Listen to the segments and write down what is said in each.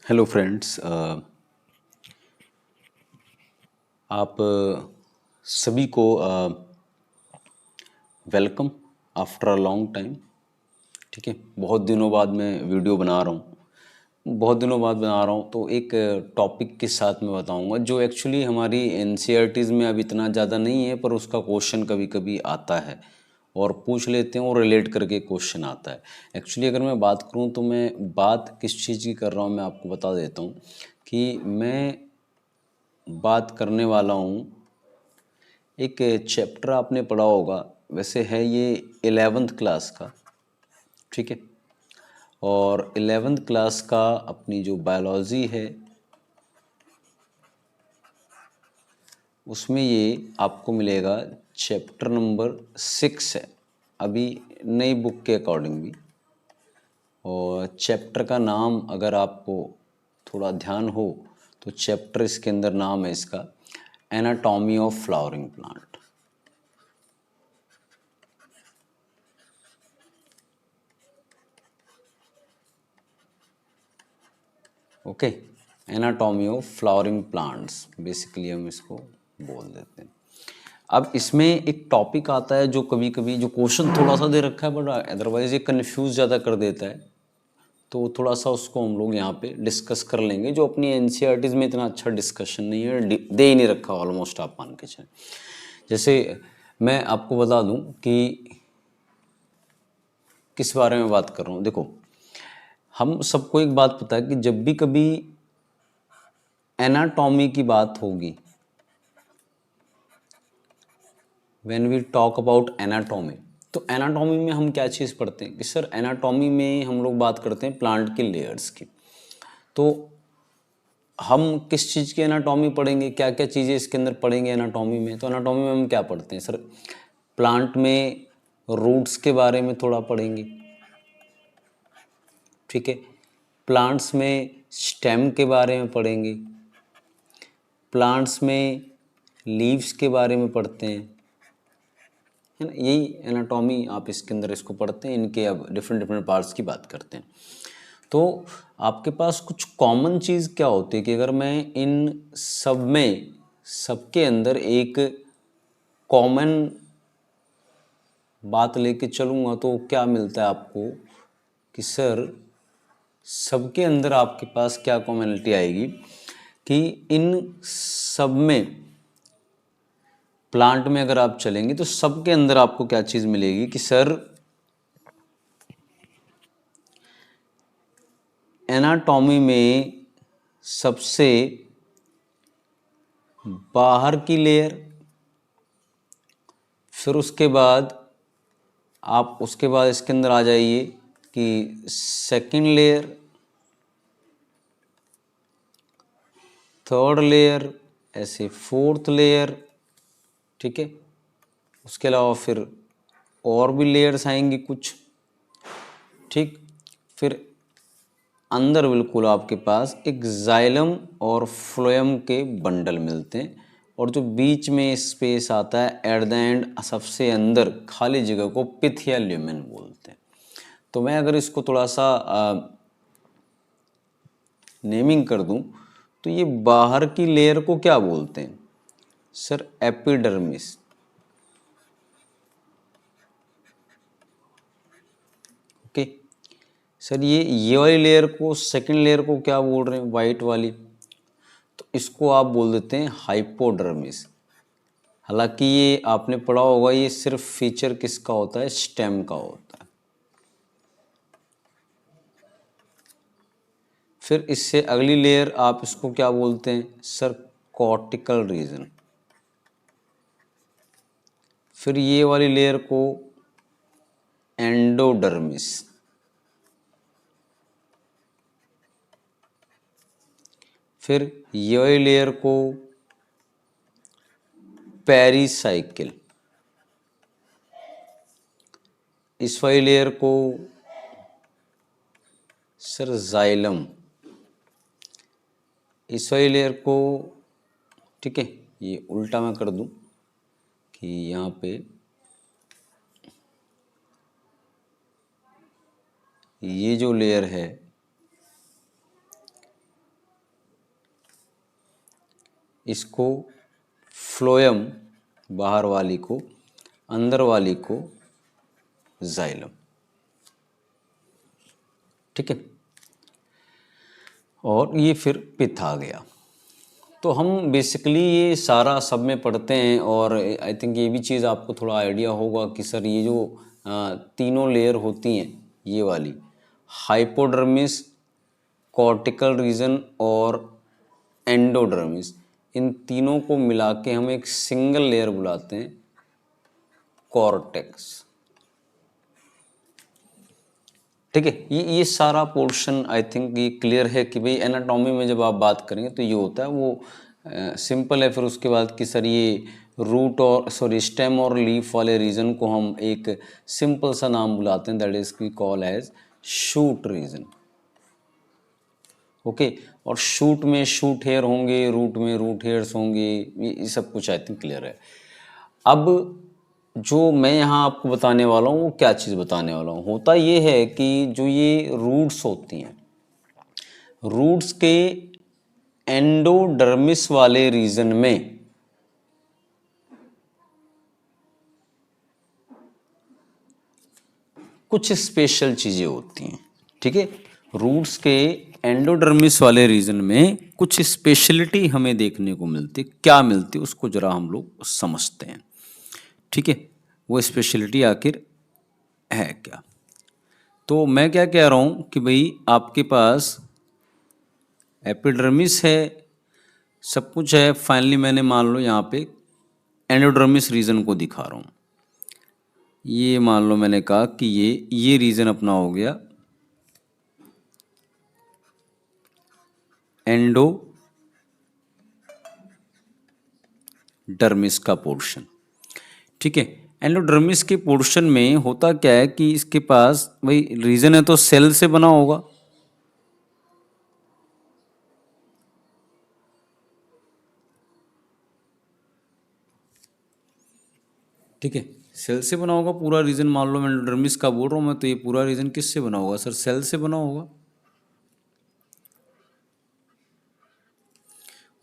Hello friends, आप सभी को welcome after a long time. ठीक है, बहुत दिनों बाद मैं वीडियो बना रहा हूँ। तो एक टॉपिक के साथ मैं बताऊँगा जो एक्चुअली हमारी एनसीईआरटीज़ में अब इतना ज़्यादा नहीं है, पर उसका क्वेश्चन कभी कभी आता है और पूछ लेते हैं और रिलेट करके क्वेश्चन आता है। एक्चुअली अगर मैं बात करूँ तो मैं बात किस चीज़ की कर रहा हूँ मैं आपको बता देता हूँ कि मैं बात करने वाला हूँ। एक चैप्टर आपने पढ़ा होगा, वैसे है ये 11th क्लास का। ठीक है, और 11th क्लास का अपनी जो बायोलॉजी है उसमें ये आपको मिलेगा चैप्टर नंबर 6 है, अभी नई बुक के अकॉर्डिंग भी। और चैप्टर का नाम अगर आपको थोड़ा ध्यान हो तो चैप्टर इसके अंदर नाम है इसका anatomy of flowering plant. Okay, anatomy of flowering plants basically हम इसको बोल देते हैं। अब इसमें एक टॉपिक आता है जो कभी कभी जो क्वेश्चन थोड़ा सा दे रखा है बट अदरवाइज ये कंफ्यूज ज़्यादा कर देता है, तो थोड़ा सा उसको हम लोग यहाँ पे डिस्कस कर लेंगे। जो अपनी एनसीईआरटीज़ में इतना अच्छा डिस्कशन नहीं है, दे ही नहीं रखा ऑलमोस्ट, आप मान के चलें। जैसे मैं आपको बता दूं कि किस बारे में बात कर रहा हूँ। देखो, हम सबको एक बात पता है कि जब भी कभी एनाटॉमी की बात होगी, when we talk about anatomy, तो एनाटॉमी में हम क्या चीज़ पढ़ते हैं कि सर एनाटॉमी में हम लोग बात करते हैं प्लांट की लेयर्स की। तो हम किस चीज़ की एनाटॉमी पढ़ेंगे, क्या क्या चीज़ें इसके अंदर पढ़ेंगे एनाटॉमी में। तो एनाटॉमी में हम क्या पढ़ते हैं सर, प्लांट में रूट्स के बारे में थोड़ा पढ़ेंगे। ठीक है, प्लांट्स में स्टेम के बारे में पढ़ेंगे, प्लांट्स में लीव्स के बारे में पढ़ते हैं, है ना। यही एनाटॉमी आप इसके अंदर इसको पढ़ते हैं। इनके अब डिफरेंट डिफरेंट पार्ट्स की बात करते हैं। तो आपके पास कुछ कॉमन चीज़ क्या होती है कि अगर मैं इन सब में सबके अंदर एक कॉमन बात लेके चलूँगा तो क्या मिलता है आपको कि सर सबके अंदर आपके पास क्या कॉमनलिटी आएगी कि इन सब में प्लांट में अगर आप चलेंगे तो सबके अंदर आपको क्या चीज़ मिलेगी कि सर एनाटॉमी में सबसे बाहर की लेयर, फिर उसके बाद आप उसके बाद इसके अंदर आ जाइए कि सेकंड लेयर, थर्ड लेयर, ऐसे फोर्थ लेयर। ठीक है, उसके अलावा फिर और भी लेयर्स आएंगी कुछ। ठीक, फिर अंदर बिल्कुल आपके पास एक जाइलम और फ्लोएम के बंडल मिलते हैं, और जो बीच में स्पेस आता है एट द एंड सबसे अंदर खाली जगह को पिथ या ल्यूमेन बोलते हैं। तो मैं अगर इसको थोड़ा सा नेमिंग कर दूं तो ये बाहर की लेयर को क्या बोलते हैं सर, एपिडर्मिस। ओके सर, ये वाली लेयर को, सेकंड लेयर को क्या बोल रहे हैं, वाइट वाली, तो इसको आप बोल देते हैं हाइपोडर्मिस। हालांकि ये आपने पढ़ा होगा ये सिर्फ फीचर किसका होता है, स्टेम का होता है। फिर इससे अगली लेयर आप इसको क्या बोलते हैं सर, कॉर्टिकल रीजन। फिर ये वाली लेयर को एंडोडर्मिस। फिर ये वाली लेयर को पेरीसाइकिल। इस वाली लेयर को सर जाइलम। इस वाली लेयर को, ठीक है, ये उल्टा मैं कर दूं कि यहाँ पे ये जो लेयर है इसको फ्लोएम बाहर वाली को, अंदर वाली को जाइलम। ठीक है, और ये फिर पित्त आ गया। तो हम बेसिकली ये सारा सब में पढ़ते हैं, और आई थिंक ये भी चीज़ आपको थोड़ा आइडिया होगा कि सर ये जो तीनों लेयर होती हैं, ये वाली हाइपोडर्मिस, कॉर्टिकल रीजन और एंडोडर्मिस, इन तीनों को मिला के हम एक सिंगल लेयर बुलाते हैं कॉर्टेक्स। ठीक है, ये सारा पोर्शन आई थिंक ये क्लियर है कि भाई एनाटॉमी में जब आप बात करेंगे तो ये होता है, वो सिंपल है। फिर उसके बाद कि सर ये रूट और सॉरी स्टेम और लीफ वाले रीजन को हम एक सिंपल सा नाम बुलाते हैं, that is we call as shoot region. Okay, और शूट में शूट हेयर होंगे, रूट में रूट हेयर्स होंगे, ये सब कुछ आई थिंक क्लियर है। अब जो मैं यहाँ आपको बताने वाला हूँ वो क्या चीज़ बताने वाला हूँ, होता ये है कि जो ये रूट्स होती हैं, रूट्स के एंडोडर्मिस वाले रीजन में कुछ स्पेशल चीज़ें होती हैं। ठीक है, रूट्स के एंडोडर्मिस वाले रीजन में कुछ स्पेशलिटी हमें देखने को मिलती, क्या मिलती उसको जरा हम लोग समझते हैं। ठीक है, वो स्पेशलिटी आखिर है क्या। तो मैं क्या कह रहा हूँ कि भाई आपके पास एपिडर्मिस है, सब कुछ है, फाइनली मैंने मान लो यहाँ पे एंडोडर्मिस रीजन को दिखा रहा हूँ। ये मान लो मैंने कहा कि ये रीजन अपना हो गया एंडोडर्मिस का पोर्शन। ठीक है, एंडोडर्मिस के पोर्शन में होता क्या है कि इसके पास भाई रीजन है तो सेल से बना होगा। ठीक है, सेल से बना होगा पूरा रीजन। मान लो मैं एंडोडर्मिस का बोल रहा हूँ मैं, तो ये पूरा रीजन किससे बना होगा सर? सेल से बना होगा।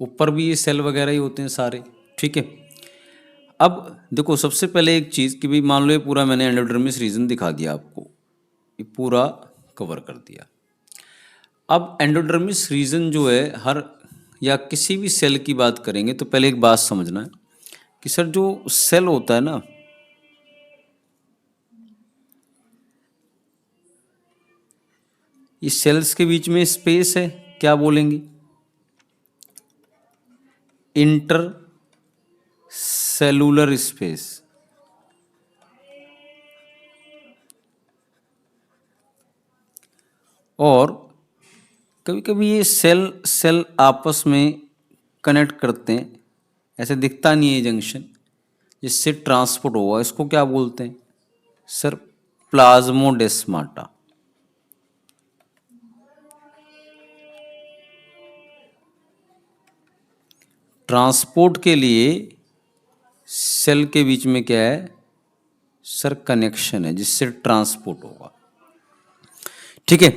ऊपर भी ये सेल वगैरह ही होते हैं सारे। ठीक है, अब देखो सबसे पहले एक चीज़ कि भाई मान लो ये पूरा मैंने एंडोडर्मिस रीजन दिखा दिया आपको, ये पूरा कवर कर दिया। अब एंडोडर्मिस रीजन जो है हर या किसी भी सेल की बात करेंगे तो पहले एक बात समझना है कि सर जो सेल होता है ना, ये सेल्स के बीच में स्पेस है, क्या बोलेंगे? Inter cellular space. और कभी कभी ये सेल सेल आपस में कनेक्ट करते हैं, ऐसे दिखता नहीं है जंक्शन, जिससे ट्रांसपोर्ट होगा, इसको क्या बोलते हैं सर? प्लाज्मोडेस्माटा। ट्रांसपोर्ट के लिए सेल के बीच में क्या है सर? कनेक्शन है, जिससे ट्रांसपोर्ट होगा। ठीक है,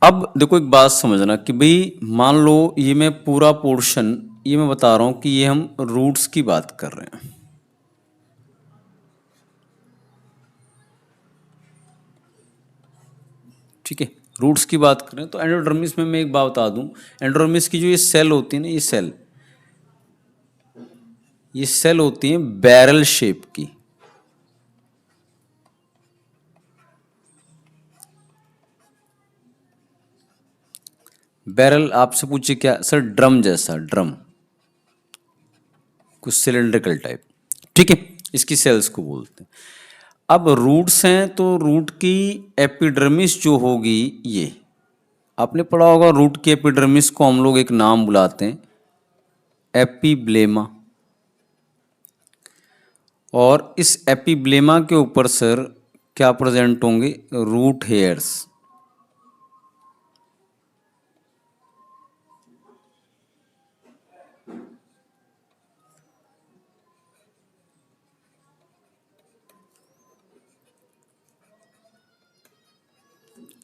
अब देखो एक बात समझना कि भाई मान लो ये मैं पूरा पोर्शन ये मैं बता रहा हूं कि ये हम रूट्स की बात कर रहे हैं। ठीक है, रूट्स की बात करें तो एंडोडर्मिस में मैं एक बात बता दूं, एंडोडर्मिस की जो ये सेल होती है ना, ये सेल होती है बैरल शेप की। बैरल आपसे पूछे क्या सर? ड्रम जैसा, ड्रम, कुछ सिलेंड्रिकल टाइप। ठीक है, इसकी सेल्स को बोलते हैं। अब रूट्स हैं तो रूट की एपिडर्मिस जो होगी, ये आपने पढ़ा होगा, रूट की एपिडर्मिस को हम लोग एक नाम बुलाते हैं एपिब्लेमा। और इस एपिब्लेमा के ऊपर सर क्या प्रेजेंट होंगे? Root hairs.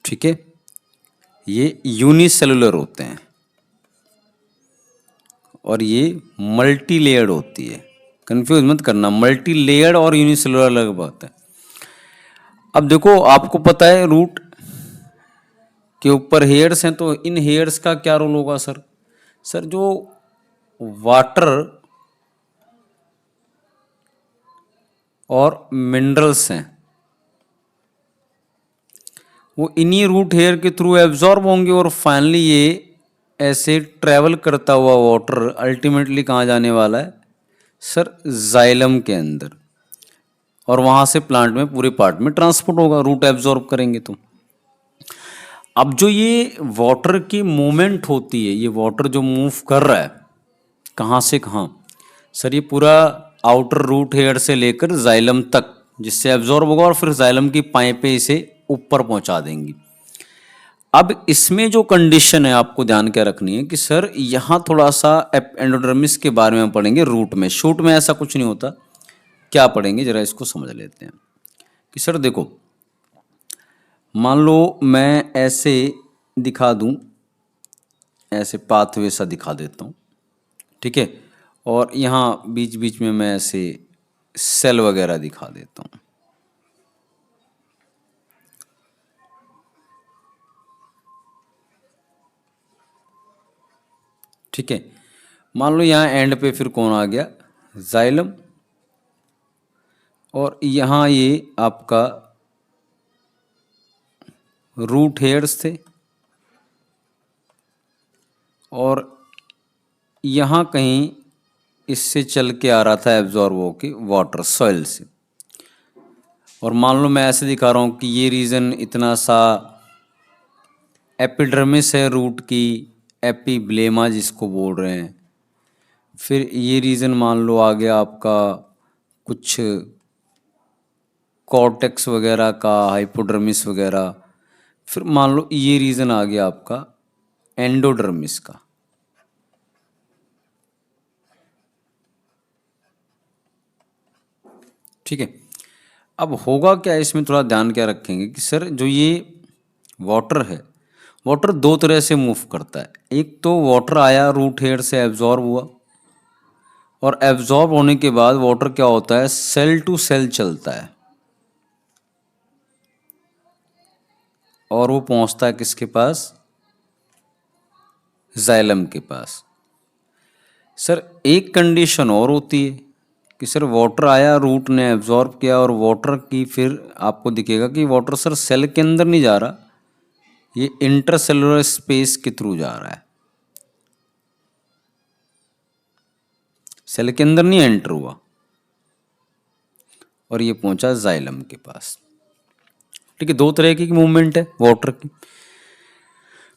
ठीक है, ये यूनिसेलुलर होते हैं और ये मल्टी लेयर्ड होती है। कंफ्यूज मत करना, मल्टी लेयर्ड और यूनिसेलुलर अलग बात है। अब देखो आपको पता है रूट के ऊपर हेयर्स हैं, तो इन हेयर्स का क्या रोल होगा सर? सर जो वाटर और मिनरल्स हैं वो इन्हीं रूट हेयर के थ्रू एब्जॉर्ब होंगे और फाइनली ये ऐसे ट्रैवल करता हुआ वाटर अल्टीमेटली कहाँ जाने वाला है सर? जाइलम के अंदर, और वहाँ से प्लांट में पूरे पार्ट में ट्रांसपोर्ट होगा, रूट एब्जॉर्ब करेंगे तो। अब जो ये वाटर की मूवमेंट होती है, ये वाटर जो मूव कर रहा है कहाँ से कहाँ सर? ये पूरा आउटर रूट हेयर से लेकर जाइलम तक, जिससे एब्जॉर्ब होगा और फिर जाइलम की पाइपें इसे ऊपर पहुंचा देंगी। अब इसमें जो कंडीशन है आपको ध्यान क्या रखनी है कि सर यहाँ थोड़ा सा एंडोडर्मिस के बारे में पढ़ेंगे, रूट में, शूट में ऐसा कुछ नहीं होता। क्या पढ़ेंगे जरा इसको समझ लेते हैं कि सर देखो, मान लो मैं ऐसे दिखा दूं, ऐसे पाथवे सा दिखा देता हूँ, ठीक है, और यहाँ बीच बीच में मैं ऐसे सेल वगैरह दिखा देता हूँ। ठीक है, मान लो यहाँ एंड पे फिर कौन आ गया? जाइलम, और यहाँ ये आपका रूट हेयर्स थे, और यहाँ कहीं इससे चल के आ रहा था एब्जॉर्ब होके वाटर सॉइल से। और मान लो मैं ऐसे दिखा रहा हूँ कि ये रीजन इतना सा एपिडर्मिस है रूट की, एपिब्लेमा जिसको बोल रहे हैं। फिर ये रीजन मान लो आ गया आपका कुछ कॉर्टेक्स वगैरह का, हाइपोडर्मिस वगैरह। फिर मान लो ये रीजन आ गया आपका एंडोडर्मिस का। ठीक है, अब होगा क्या इसमें थोड़ा ध्यान क्या रखेंगे कि सर जो ये वाटर है, वाटर दो तरह से मूव करता है। एक तो वाटर आया रूट हेयर से एब्जॉर्ब हुआ, और एब्जॉर्ब होने के बाद वाटर क्या होता है? सेल टू सेल चलता है, और वो पहुंचता है किसके पास? जाइलम के पास। सर एक कंडीशन और होती है कि सर वाटर आया, रूट ने एब्जॉर्ब किया, और वाटर की फिर आपको दिखेगा कि वाटर सर सेल के अंदर नहीं जा रहा, ये इंटरसेलुलर स्पेस के थ्रू जा रहा है, सेल के अंदर नहीं एंटर हुआ, और ये पहुंचा जाइलम के पास। ठीक है, दो तरह की मूवमेंट है वाटर की।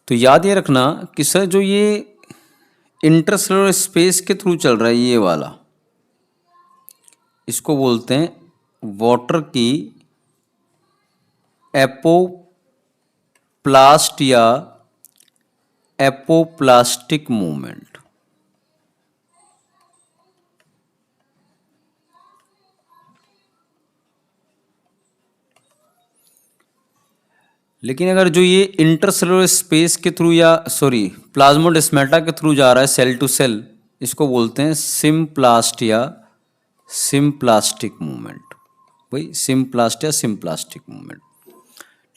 तो याद ये रखना कि सर जो ये इंटरसेलुलर स्पेस के थ्रू चल रहा है ये वाला, इसको बोलते हैं वाटर की एपोप्लास्ट या एपोप्लास्टिक मूवमेंट। लेकिन अगर जो ये इंटरसेलुलर स्पेस के थ्रू या सॉरी प्लाज्मोडेस्माटा के थ्रू जा रहा है सेल टू सेल, इसको बोलते हैं सिम्प्लास्ट या सिम्प्लास्टिक मूवमेंट। वही सिम्प्लास्ट या सिम्प्लास्टिक मूवमेंट।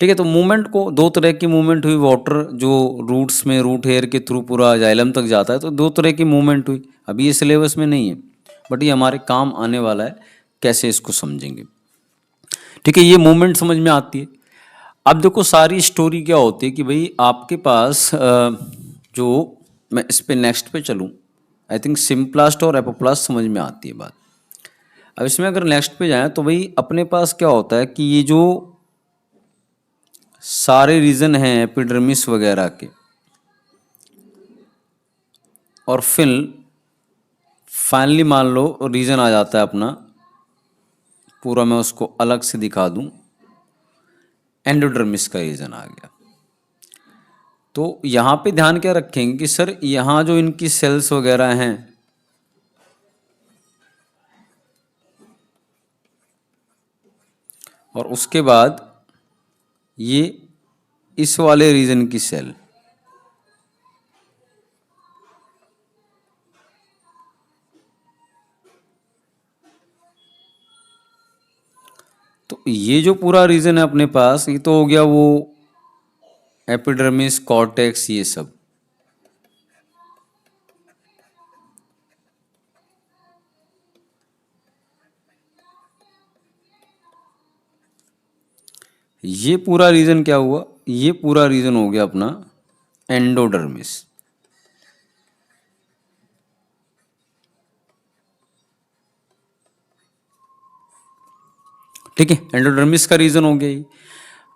ठीक है, तो मूवमेंट को दो तरह की मूवमेंट हुई, वाटर जो रूट्स में रूट हेयर के थ्रू पूरा जाइलम तक जाता है, तो दो तरह की मूवमेंट हुई। अभी ये सिलेबस में नहीं है, बट ये हमारे काम आने वाला है, कैसे इसको समझेंगे। ठीक है, ये मूवमेंट समझ में आती है। अब देखो सारी स्टोरी क्या होती है कि भाई आपके पास जो, मैं इस पे नेक्स्ट पे चलूँ, आई थिंक सिम्प्लास्ट और एपोप्लास्ट समझ में आती है बात। अब इसमें अगर नेक्स्ट पे जाएं तो भाई अपने पास क्या होता है कि ये जो सारे रीजन हैं एपिडर्मिस वगैरह के, और फिर फाइनली मान लो रीजन आ जाता है अपना पूरा, मैं उसको अलग से दिखा दूं, एंडोडर्मिस का रीजन आ गया। तो यहाँ पे ध्यान क्या रखेंगे कि सर यहाँ जो इनकी सेल्स वगैरह हैं, और उसके बाद ये इस वाले रीजन की सेल, तो ये जो पूरा रीजन है अपने पास, ये तो हो गया वो एपिडर्मिस, कॉर्टेक्स, ये सब। ये पूरा रीजन क्या हुआ, ये पूरा रीजन हो गया अपना एंडोडर्मिस। ठीक है, एंडोडर्मिस का रीजन हो गया ये।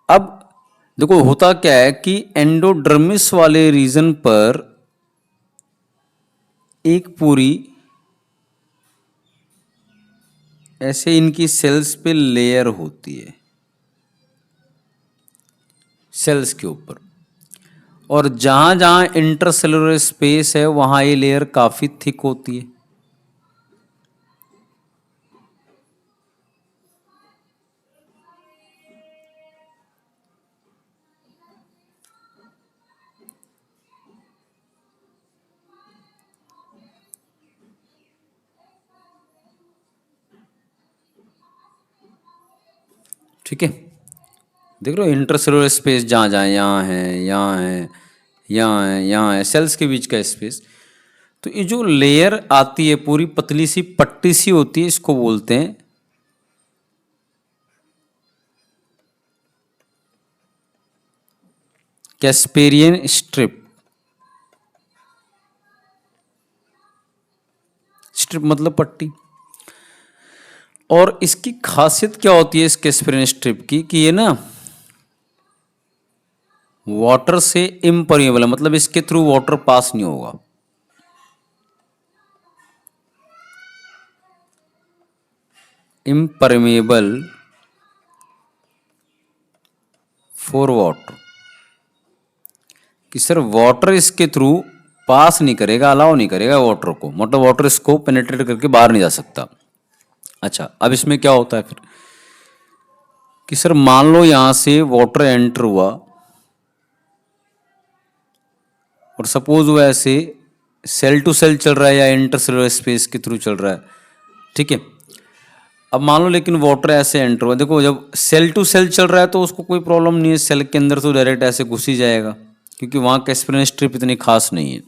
अब देखो होता क्या है कि एंडोडर्मिस वाले रीजन पर एक पूरी ऐसे इनकी सेल्स पे लेयर होती है, सेल्स के ऊपर, और जहां जहां इंटरसेलुलर स्पेस है वहां ये लेयर काफी थिक होती है। ठीक है, देख लो इंटरसेलुलर स्पेस जहाँ जहाँ, यहाँ है, यहाँ है, यहाँ है, यहाँ है, सेल्स के बीच का स्पेस। तो ये जो लेयर आती है पूरी पतली सी पट्टी सी होती है, इसको बोलते हैं कैस्पेरियन स्ट्रिप। स्ट्रिप मतलब पट्टी। और इसकी खासियत क्या होती है इस कैस्पेरियन स्ट्रिप की, कि ये ना वाटर से इम्परमेबल है, मतलब इसके थ्रू वाटर पास नहीं होगा। इम्परमेबल फॉर वाटर, कि सर वाटर इसके थ्रू पास नहीं करेगा, अलाउ नहीं करेगा वाटर को, मतलब वाटर इसको पेनिट्रेट करके बाहर नहीं जा सकता। अच्छा, अब इसमें क्या होता है फिर कि सर मान लो यहां से वाटर एंटर हुआ और सपोज वो ऐसे सेल टू सेल चल रहा है या इंटरसेलुलर स्पेस के थ्रू चल रहा है। ठीक है, अब मान लो लेकिन वाटर ऐसे एंटर हुआ, देखो जब सेल टू सेल चल रहा है तो उसको कोई प्रॉब्लम नहीं है, सेल के अंदर तो डायरेक्ट ऐसे घुस ही जाएगा, क्योंकि वहाँ कैस्पेरियन स्ट्रिप इतनी खास नहीं है।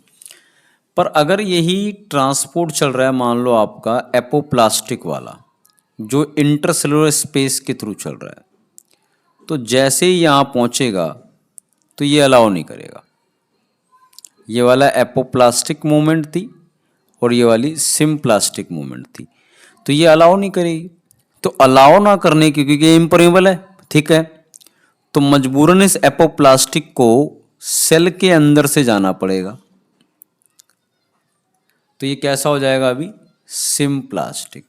पर अगर यही ट्रांसपोर्ट चल रहा है मान लो आपका एपोप्लास्टिक वाला, जो इंटरसेलुलर स्पेस के थ्रू चल रहा है, तो जैसे ही यहाँ पहुँचेगा तो ये अलाउ नहीं करेगा। ये वाला एपोप्लास्टिक मूवमेंट थी और ये वाली सिम्प्लास्टिक मूवमेंट थी, तो ये अलाउ नहीं करेगी। तो अलाउ ना करने की, क्योंकि ये इम्परमेबल है, ठीक है, तो मजबूरन इस एपोप्लास्टिक को सेल के अंदर से जाना पड़ेगा। तो ये कैसा हो जाएगा अभी, सिम्प्लास्टिक।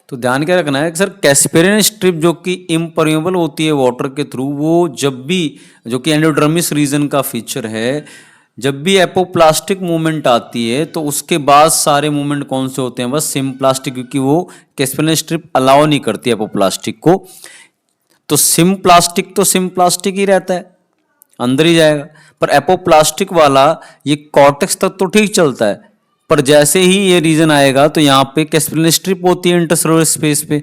तो ध्यान क्या रखना है कि सर कैस्पेरियन स्ट्रिप जो कि इम्परमेबल होती है वाटर के थ्रू, वो जब भी, जो कि एंडोडर्मिस रीजन का फीचर है, जब भी एपोप्लास्टिक मूवमेंट आती है तो उसके बाद सारे मूवमेंट कौन से होते हैं, बस सिम्प्लास्टिक, क्योंकि वो कैस्पेरियन स्ट्रिप अलाउ नहीं करती एपोप्लास्टिक को। तो सिम्प्लास्टिक ही रहता है, अंदर ही जाएगा। पर एपोप्लास्टिक वाला ये कॉर्टेक्स तक तो ठीक चलता है, पर जैसे ही ये रीजन आएगा तो यहाँ पे कैस्पेरियन स्ट्रिप होती है इंटरसेलुलर स्पेस पे,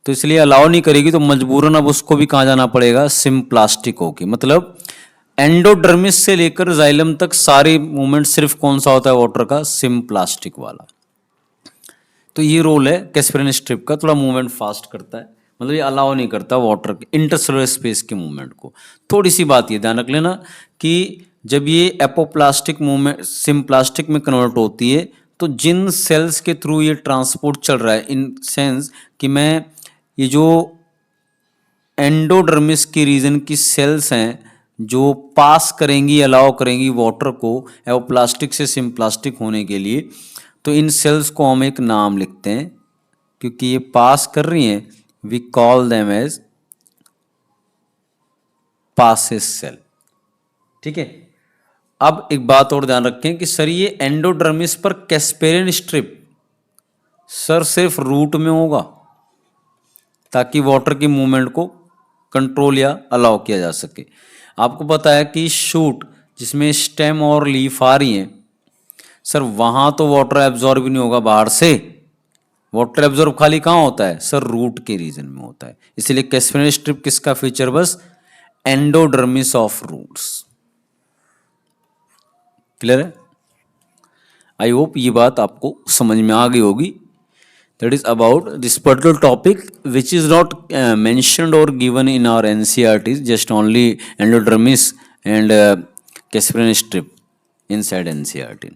तो इसलिए अलाउ नहीं करेगी, तो मजबूरन अब उसको भी कहाँ जाना पड़ेगा, सिम्प्लास्टिक होगी। मतलब एंडोडर्मिस से लेकर जाइलम तक सारे मूवमेंट सिर्फ कौन सा होता है वाटर का, सिम्प्लास्टिक वाला। तो ये रोल है कैस्पेरियन स्ट्रिप का, थोड़ा मूवमेंट फास्ट करता है, मतलब ये अलाउ नहीं करता वाटर के इंटरसेलुलर स्पेस के मूवमेंट को। थोड़ी सी बात ये ध्यान रख लेना कि जब ये एपोप्लास्टिक मूवमेंट सिम्प्लास्टिक में कन्वर्ट होती है, तो जिन सेल्स के थ्रू ये ट्रांसपोर्ट चल रहा है, इन सेंस कि मैं ये जो एंडोडर्मिस की रीजन की सेल्स हैं जो पास करेंगी, अलाउ करेंगी वाटर को एपोप्लास्टिक से सिम्प्लास्टिक होने के लिए, तो इन सेल्स को हम एक नाम लिखते हैं, क्योंकि ये पास कर रही हैं, we call them as passes cell. ठीक है, अब एक बात और ध्यान रखें कि सर ये एंडोडर्मिस पर कैस्पेरियन स्ट्रिप सर सिर्फ रूट में होगा, ताकि वाटर की मूवमेंट को कंट्रोल या अलाउ किया जा सके। आपको पता है कि शूट जिसमें स्टेम और लीफ आ रही हैं, सर वहाँ तो वाटर एब्जॉर्ब भी नहीं होगा बाहर से, वाटर एब्जॉर्ब खाली कहाँ होता है सर, रूट के रीजन में होता है। इसलिए कैस्पेरियन स्ट्रिप किसका फीचर, बस एंडोडर्मिस ऑफ रूट्स। क्लियर है? आई होप ये बात आपको समझ में आ गई होगी। That is about this particular topic which is not mentioned और given in our NCERT, just only endodermis and Casparian strip inside NCERT.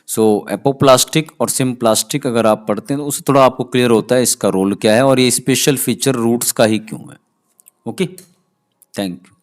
So apoplastic और सिम्प्लास्टिक अगर आप पढ़ते हैं तो उससे थोड़ा आपको क्लियर होता है इसका रोल क्या है और ये स्पेशल फीचर रूट्स का ही क्यों है। Okay, thank you.